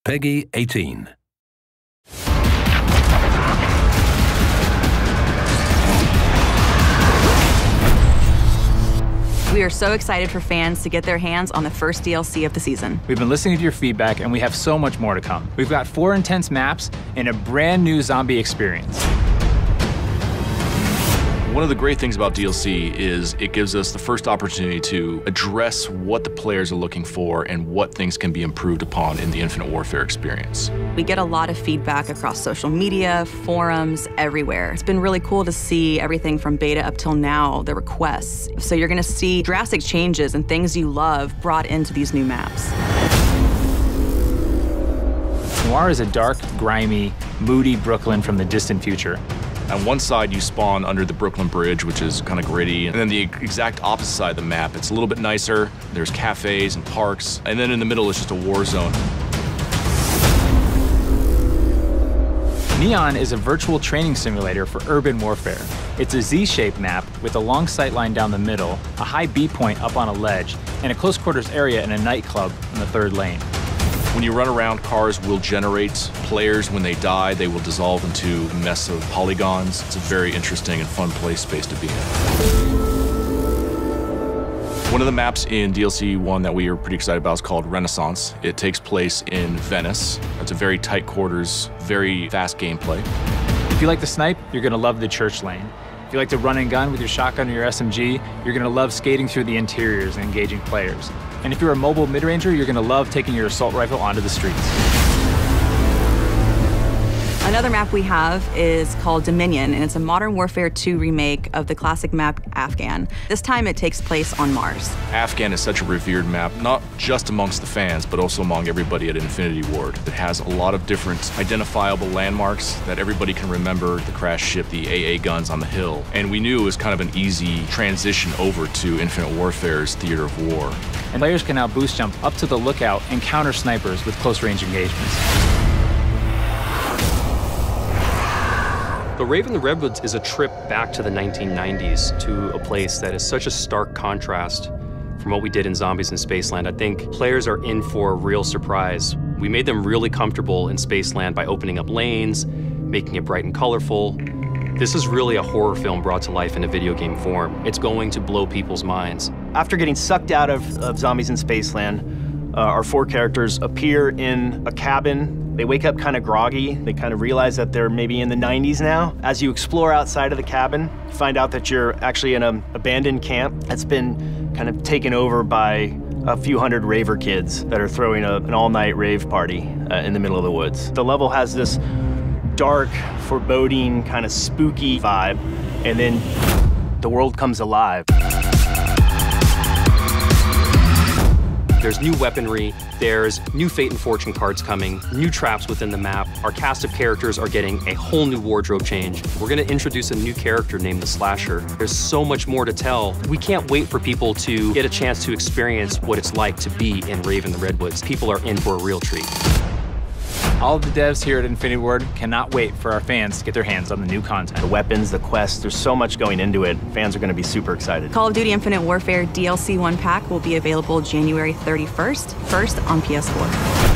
Peggy 18. We are so excited for fans to get their hands on the first DLC of the season. We've been listening to your feedback, and we have so much more to come. We've got 4 intense maps and a brand new zombie experience. One of the great things about DLC is it gives us the first opportunity to address what the players are looking for and what things can be improved upon in the Infinite Warfare experience. We get a lot of feedback across social media, forums, everywhere. It's been really cool to see everything from beta up till now, the requests. So you're gonna see drastic changes and things you love brought into these new maps. Noir is a dark, grimy, moody Brooklyn from the distant future. On one side, you spawn under the Brooklyn Bridge, which is kind of gritty. And then the exact opposite side of the map, it's a little bit nicer. There's cafes and parks. And then in the middle is just a war zone. Neon is a virtual training simulator for urban warfare. It's a Z-shaped map with a long sight line down the middle, a high B point up on a ledge, and a close quarters area in a nightclub in the 3rd lane. When you run around, cars will generate players. When they die, they will dissolve into a mess of polygons. It's a very interesting and fun play space to be in. One of the maps in DLC 1 that we are pretty excited about is called Renaissance. It takes place in Venice. It's a very tight quarters, very fast gameplay. If you like to snipe, you're gonna love the church lane. If you like to run and gun with your shotgun or your SMG, you're gonna love skating through the interiors and engaging players. And if you're a mobile mid-ranger, you're gonna love taking your assault rifle onto the streets. Another map we have is called Dominion, and it's a Modern Warfare 2 remake of the classic map Afghan. This time it takes place on Mars. Afghan is such a revered map, not just amongst the fans, but also among everybody at Infinity Ward. It has a lot of different identifiable landmarks that everybody can remember: the crash ship, the AA guns on the hill. And we knew it was kind of an easy transition over to Infinite Warfare's theater of war. And players can now boost jump up to the lookout and counter snipers with close range engagements. The Raven the Redwoods is a trip back to the 1990s, to a place that is such a stark contrast from what we did in Zombies in Spaceland. I think players are in for a real surprise. We made them really comfortable in Spaceland by opening up lanes, making it bright and colorful. This is really a horror film brought to life in a video game form. It's going to blow people's minds. After getting sucked out of Zombies in Spaceland, our 4 characters appear in a cabin. They wake up kind of groggy. They kind of realize that they're maybe in the 90s now. As you explore outside of the cabin, you find out that you're actually in an abandoned camp that's been kind of taken over by a few hundred raver kids that are throwing an all-night rave party in the middle of the woods. The level has this dark, foreboding, kind of spooky vibe, and then the world comes alive. There's new weaponry, there's new fate and fortune cards coming, new traps within the map. Our cast of characters are getting a whole new wardrobe change. We're gonna introduce a new character named the Slasher. There's so much more to tell. We can't wait for people to get a chance to experience what it's like to be in Raven the Redwoods. People are in for a real treat. All of the devs here at Infinity Ward cannot wait for our fans to get their hands on the new content. The weapons, the quests, there's so much going into it. Fans are going to be super excited. Call of Duty Infinite Warfare DLC 1 pack will be available January 31st, first on PS4.